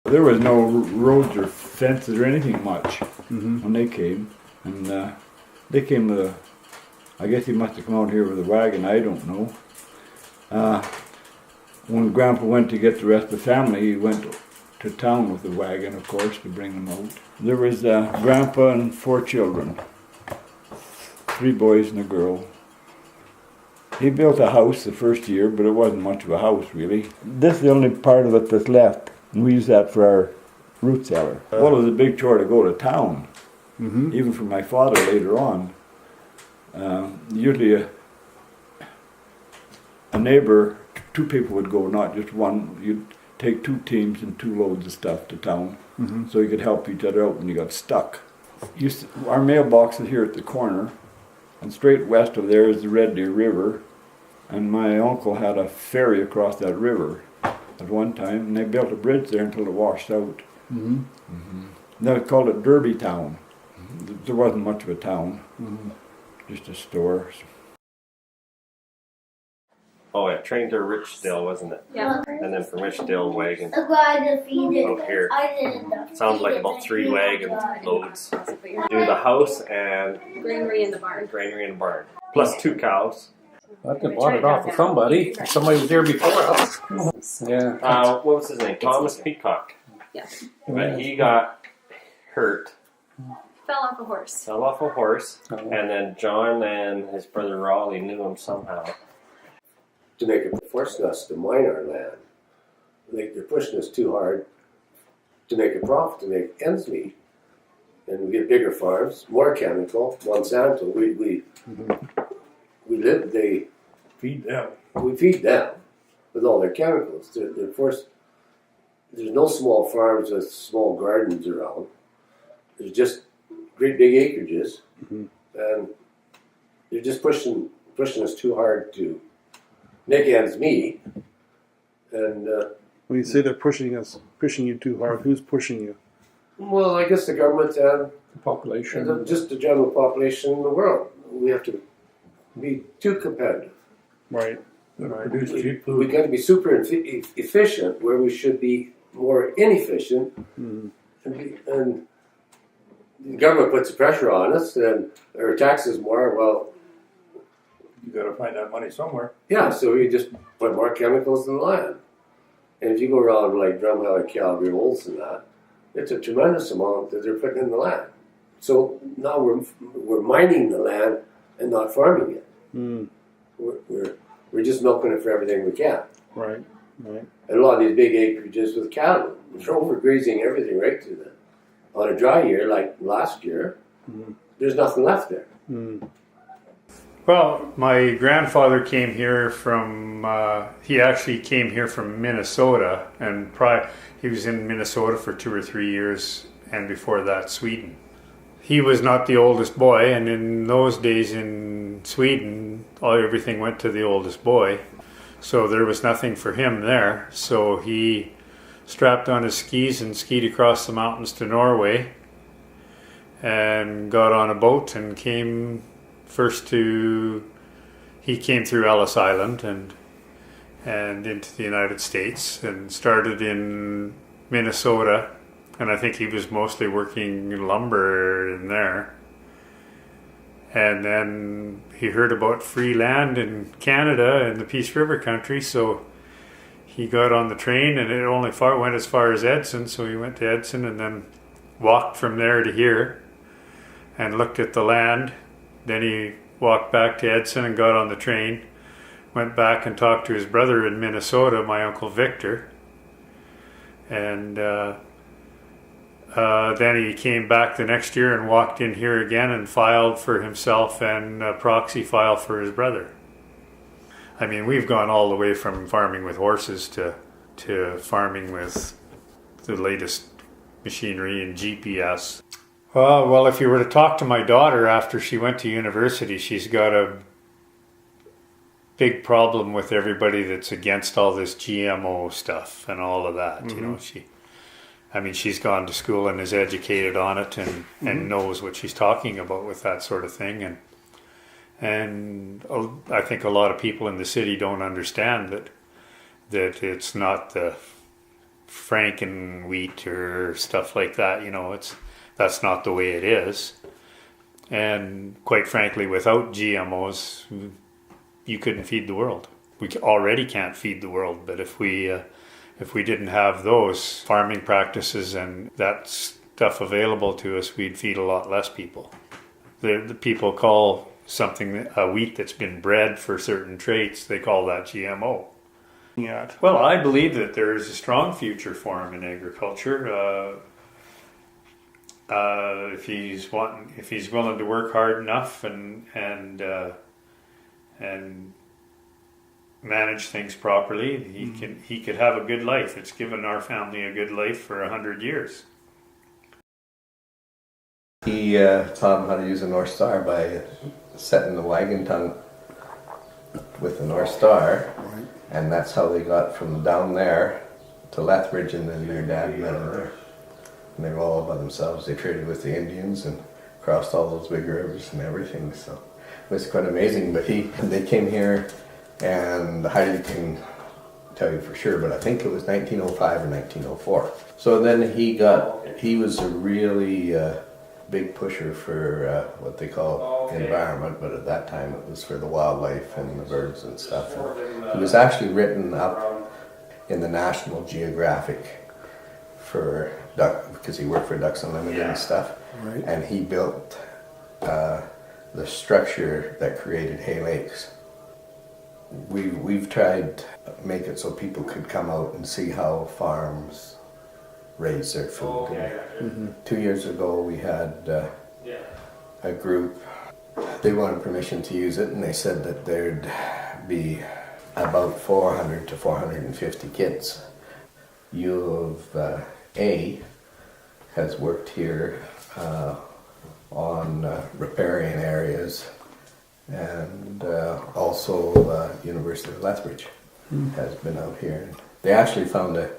There was no roads or fences or anything much when they came. And they came with I guess he must have come out here with a wagon, I don't know. When Grandpa went to get the rest of the family, he went to town with the wagon, of course, to bring them out. There was Grandpa and 4 children, 3 boys and a girl. He built a house the first year, but it wasn't much of a house, really. This is the only part of it that's left, and we use that for our root cellar. Well, it was a big chore to go to town, even for my father later on. Usually a neighbor, 2 people would go, not just one. You'd take 2 teams and 2 loads of stuff to town, so you could help each other out when you got stuck. Our mailbox is here at the corner, and straight west of there is the Red Deer River, and my uncle had a ferry across that river at one time, and they built a bridge there until it washed out. They called it Derby Town. There wasn't much of a town, just a store. Oh, yeah, train to Richdale, wasn't it? Yeah. And then from Richdale, wagon Out here. Sounds like about 3 wagon loads. Do the house and Granary in the barn. granary and barn. Plus 2 cows. I could bought it off of somebody. Somebody was there before us. Yeah. What was his name? Thomas Peacock. Yeah. But he got hurt, Fell off a horse. fell off a horse, Oh. and then John and his brother Raleigh knew him somehow. To make it forcing us to mine our land. They're pushing us too hard to make a profit, to make ends meet. And we get bigger farms, more chemical, Monsanto. We live, they Feed them. we feed them with all their chemicals. They're forced. There's no small farms with small gardens around. There's just great big acreages, and they're just pushing us too hard to make ends meet. And When you say they're pushing you too hard, who's pushing you? well, I guess the government and Population. just the general population in the world. We have to be too competitive. Right. Produce cheap We food. got to be super efficient where we should be more inefficient. And the government puts the pressure on us and our taxes more. Well, You gotta find that money somewhere. yeah, so we just put more chemicals in the land. And if you go around like Drumheller, Calgary, Olds and that, it's a tremendous amount that they're putting in the land. So now we're mining the land and not farming it. We're just milking it for everything we can. Right. Right. And a lot of these big acreages with cattle, they're overgrazing everything right to them. On a dry year like last year, there's nothing left there. Well, my grandfather came here from, he actually came here from Minnesota, and he was in Minnesota for 2 or 3 years, and before that, Sweden. He was not the oldest boy, and in those days in Sweden, everything went to the oldest boy, so there was nothing for him there. So he strapped on his skis and skied across the mountains to Norway, and got on a boat and came he came through Ellis Island and into the United States, and started in Minnesota, and I think he was mostly working lumber in there. And then he heard about free land in Canada and the Peace River country, so he got on the train, and it only went as far as Edson, so he went to Edson and then walked from there to here and looked at the land. Then he walked back to Edson and got on the train, went back and talked to his brother in Minnesota, my Uncle Victor, and then he came back the next year and walked in here again and filed for himself and a proxy file for his brother. I mean, we've gone all the way from farming with horses to farming with the latest machinery and GPS. Well, if you were to talk to my daughter after she went to university, she's got a big problem with everybody that's against all this GMO stuff and all of that. You know, she's gone to school and is educated on it and knows what she's talking about with that sort of thing. And I think a lot of people in the city don't understand that it's not the Franken wheat or stuff like that. That's not the way it is. And quite frankly, without GMOs, you couldn't feed the world. We already can't feed the world, but if we didn't have those farming practices and that stuff available to us, we'd feed a lot less people. The people call something a wheat that's been bred for certain traits, they call that GMO. Yeah. Well, I believe that there is a strong future for him in agriculture. If he's willing to work hard enough and manage things properly, he could have a good life. It's given our family a good life for 100 years. He taught him how to use a North Star by setting the wagon tongue with the North Star, and that's how they got from down there to Lethbridge, and then their dad met them there. And they were all by themselves. They traded with the Indians and crossed all those big rivers and everything, so it was quite amazing. But they came here, and Heidi can tell you for sure, but I think it was 1905 or 1904. So then he was a really big pusher for what they call environment, but at that time it was for the wildlife and the birds and stuff. And he was actually written up in the National Geographic for duck, because he worked for Ducks Unlimited and stuff. Right. And he built the structure that created Hay Lakes. We've tried to make it so people could come out and see how farms raise their food. And 2 years ago we had a group, they wanted permission to use it, and they said that there'd be about 400 to 450 kids. U of A has worked here on riparian areas, and also University of Lethbridge has been out here. They actually found a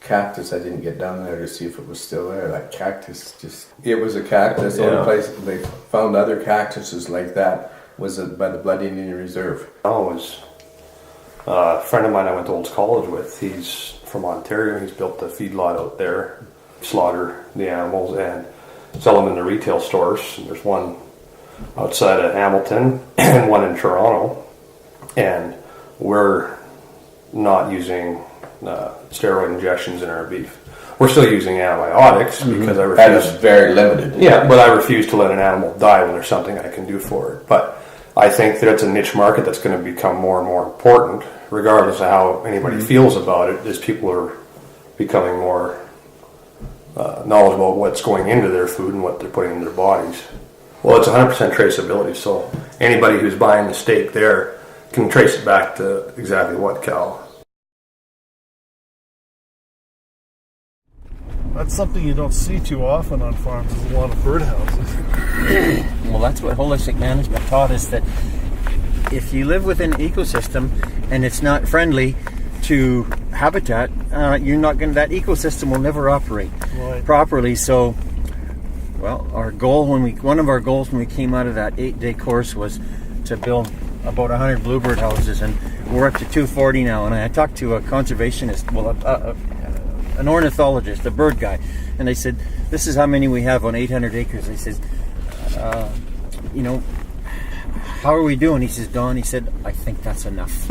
cactus. I didn't get down there to see if it was still there. That cactus it was a cactus. The only place they found other cactuses like that was by the Blood Indian Reserve. Was a friend of mine I went to Olds College with. He's from Ontario. He's built a feedlot out there, slaughter the animals and sell them in the retail stores. And there's one outside of Hamilton and one in Toronto. And we're not using steroid injections in our beef. We're still using antibiotics because I refuse. That is very limited. Yeah, but I refuse to let an animal die when there's something I can do for it. But I think that it's a niche market that's going to become more and more important, regardless of how anybody feels about it, as people are becoming more knowledgeable about what's going into their food and what they're putting in their bodies. Well, it's 100% traceability, so anybody who's buying the steak there can trace it back to exactly what cow. That's something you don't see too often on farms. There's a lot of birdhouses. Well, that's what holistic management taught us, that if you live within an ecosystem and it's not friendly to habitat, you're not going. That ecosystem will never operate properly. So, well, one of our goals when we came out of that 8-day course was to build about 100 bluebird houses, and we're up to 240 now. And I talked to a conservationist, an ornithologist, a bird guy, and they said, this is how many we have on 800 acres. He says, how are we doing? He says, Don, he said, I think that's enough.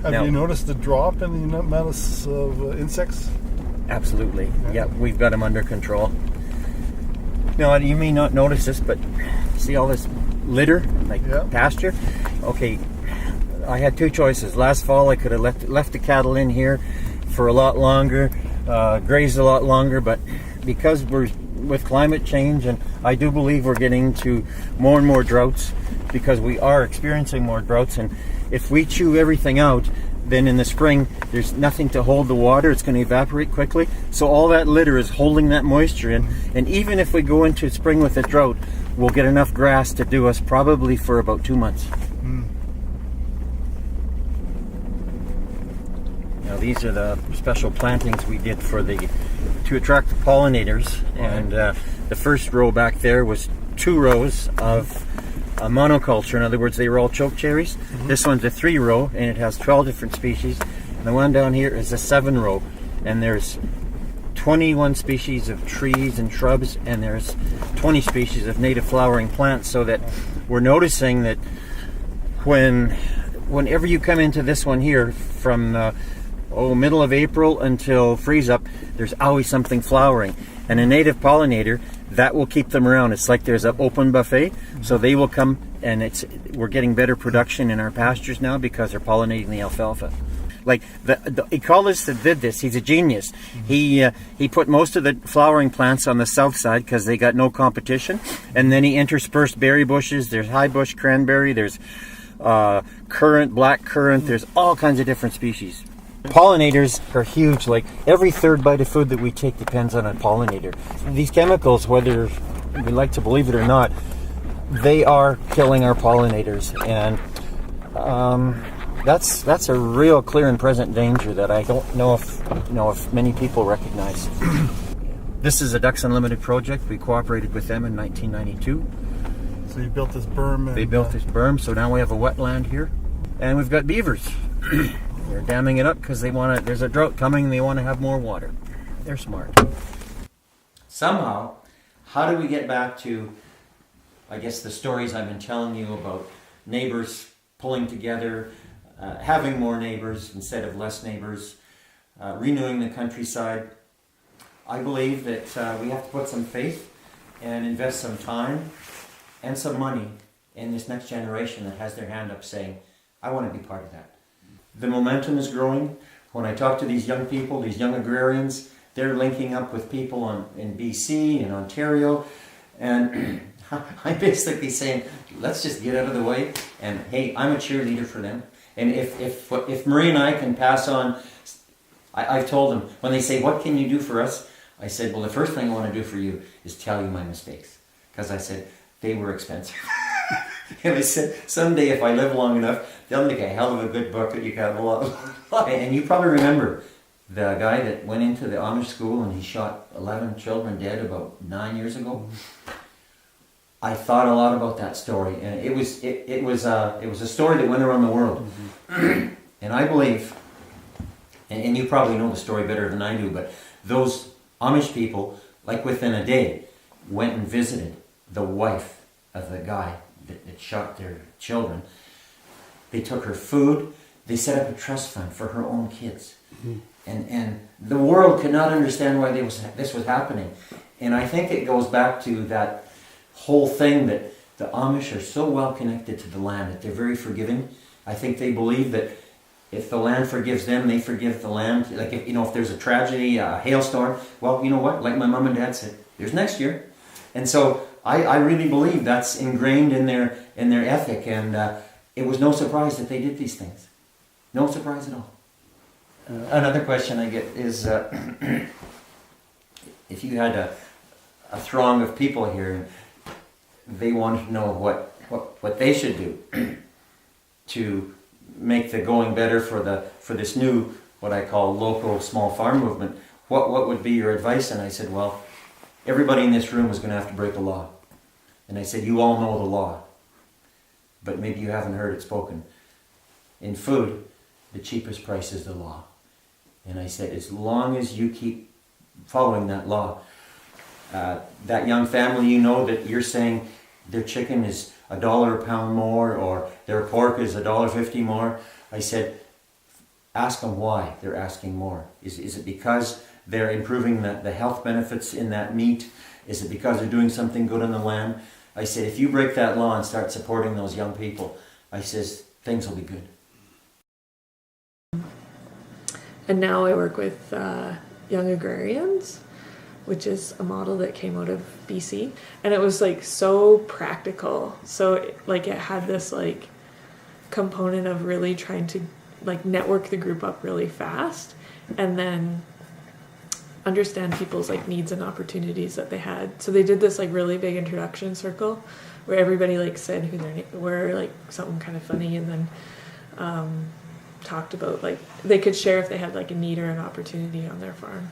Have you noticed a drop in the amount of insects? Absolutely. Yeah, we've got them under control. Now, you may not notice this, but see all this litter, pasture? Okay, I had two choices. Last fall, I could have left the cattle in here for a lot longer, grazed a lot longer, but because we're with climate change, and I do believe we're getting to more and more droughts, because we are experiencing more droughts, and if we chew everything out, then in the spring there's nothing to hold the water. It's going to evaporate quickly, so all that litter is holding that moisture in, and even if we go into spring with a drought, we'll get enough grass to do us probably for about 2 months. Now these are the special plantings we did to attract the pollinators, and the first row back there was 2 rows of a monoculture. In other words, they were all choke cherries. This one's a 3-row, and it has 12 different species. And the one down here is a 7-row, and there's 21 species of trees and shrubs, and there's 20 species of native flowering plants. So that we're noticing that whenever you come into this one here from middle of April until freeze up, there's always something flowering. And a native pollinator, that will keep them around. It's like there's an open buffet, so they will come, and we're getting better production in our pastures now because they're pollinating the alfalfa. Like the ecologist that did this, he's a genius. He put most of the flowering plants on the south side because they got no competition, and then he interspersed berry bushes. There's high bush cranberry, there's currant, black currant, there's all kinds of different species. Pollinators are huge. Like every third bite of food that we take depends on a pollinator. These chemicals, whether we like to believe it or not, they are killing our pollinators, and that's a real clear and present danger that I don't know if many people recognize. This is a Ducks Unlimited project. We cooperated with them in 1992. So you built this berm. They built this berm, so now we have a wetland here, and we've got beavers. They're damming it up because there's a drought coming and they want to have more water. They're smart. Somehow, how do we get back to, I guess, the stories I've been telling you about neighbors pulling together, having more neighbors instead of less neighbors, renewing the countryside? I believe that we have to put some faith and invest some time and some money in this next generation that has their hand up saying, I want to be part of that. The momentum is growing. When I talk to these young people, these young agrarians, they're linking up with people in BC and Ontario, and I'm basically saying, let's just get out of the way, and hey, I'm a cheerleader for them. And if Marie and I can pass on, I've told them, when they say, what can you do for us? I said, well, the first thing I want to do for you is tell you my mistakes. Because I said, they were expensive. And I said, someday if I live long enough, they'll make a hell of a good book that you can have a lot of. And you probably remember the guy that went into the Amish school and he shot 11 children dead about 9 years ago. I thought a lot about that story, and it was a story that went around the world. And I believe, and you probably know the story better than I do, but those Amish people, like within a day, went and visited the wife of the guy that shot their children. They took her food. They set up a trust fund for her own kids. And the world could not understand why this was happening. And I think it goes back to that whole thing that the Amish are so well connected to the land that they're very forgiving. I think they believe that if the land forgives them, they forgive the land. Like if there's a tragedy, a hailstorm, well, you know what? Like my mom and dad said, there's next year. And so I really believe that's ingrained in their ethic, and it was no surprise that they did these things. No surprise at all. Another question I get is, if you had a throng of people here, and they wanted to know what they should do to make the going better for this new, what I call local small farm movement, what would be your advice? And I said, well, everybody in this room is going to have to break the law. And I said, you all know the law, but maybe you haven't heard it spoken. In food, the cheapest price is the law. And I said, as long as you keep following that law, that young family, you know that you're saying their chicken is $1 a pound more, or their pork is $1.50 more. I said, ask them why they're asking more. Is it because they're improving the health benefits in that meat? Is it because they're doing something good on the land? I said, if you break that law and start supporting those young people, I says, things will be good. And now I work with Young Agrarians, which is a model that came out of BC, and it was like so practical. So like it had this like component of really trying to like network the group up really fast, and then understand people's like needs and opportunities that they had. So they did this like really big introduction circle where everybody like said who they were, like something kind of funny, and then talked about like they could share if they had like a need or an opportunity on their farm.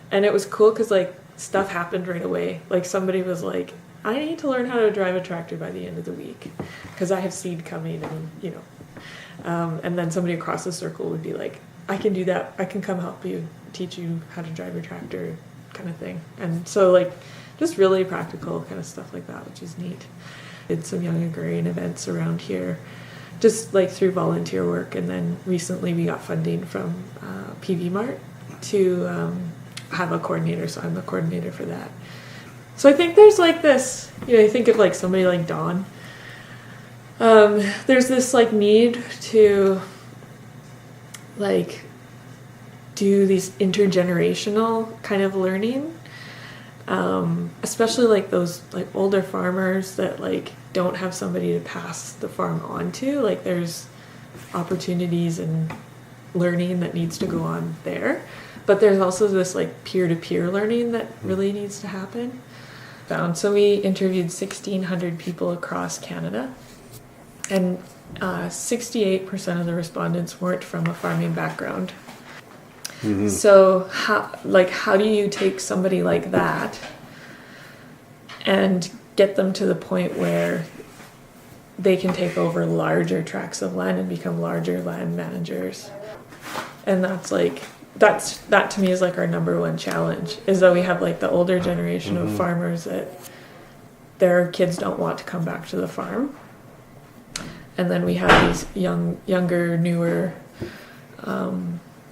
And it was cool because like stuff happened right away. Like somebody was like, I need to learn how to drive a tractor by the end of the week because I have seed coming, and and then somebody across the circle would be like, I can do that. I can come help you, teach you how to drive your tractor, kind of thing. And so like just really practical kind of stuff like that, which is neat. Did some young agrarian events around here, just like through volunteer work, and then recently we got funding from PV Mart to have a coordinator, so I'm the coordinator for that. So I think there's like this, you think of like somebody like Dawn. There's this like need to like do these intergenerational kind of learning, especially like those like older farmers that like don't have somebody to pass the farm on to. Like there's opportunities and learning that needs to go on there, but there's also this like peer-to-peer learning that really needs to happen. So we interviewed 1,600 people across Canada, and 68% of the respondents weren't from a farming background. Mm-hmm. So how do you take somebody like that and get them to the point where they can take over larger tracts of land and become larger land managers? And that to me is like our number one challenge, is that we have like the older generation of farmers that their kids don't want to come back to the farm. And then we have these younger, newer,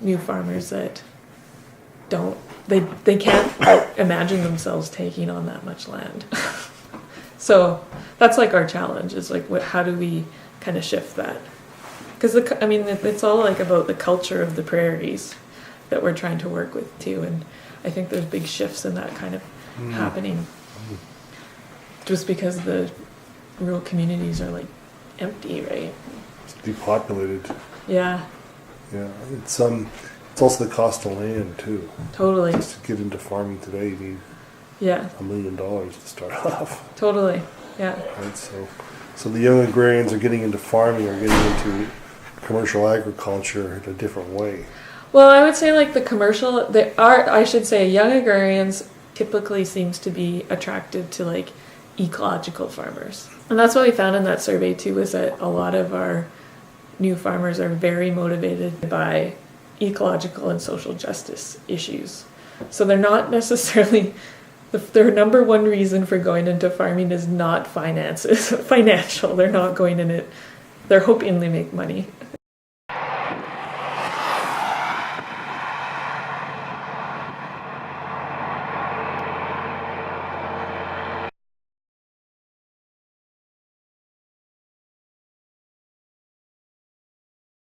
new farmers that they can't imagine themselves taking on that much land. So that's like our challenge, is like how do we kind of shift that? Because it's all like about the culture of the prairies that we're trying to work with too, and I think there's big shifts in that kind of happening, just because the rural communities are like empty, right? It's depopulated. Yeah. Yeah, it's also the cost of land too. Totally. Just to get into farming today, you need $1 million to start off. Totally. Yeah. Right. So the young agrarians are getting into farming, or getting into commercial agriculture in a different way. Well, I would say like young agrarians typically seems to be attracted to like ecological farmers. And that's what we found in that survey too, was that a lot of our new farmers are very motivated by ecological and social justice issues. So they're not necessarily, their number one reason for going into farming is not financial. They're not going in it, they're hoping they make money.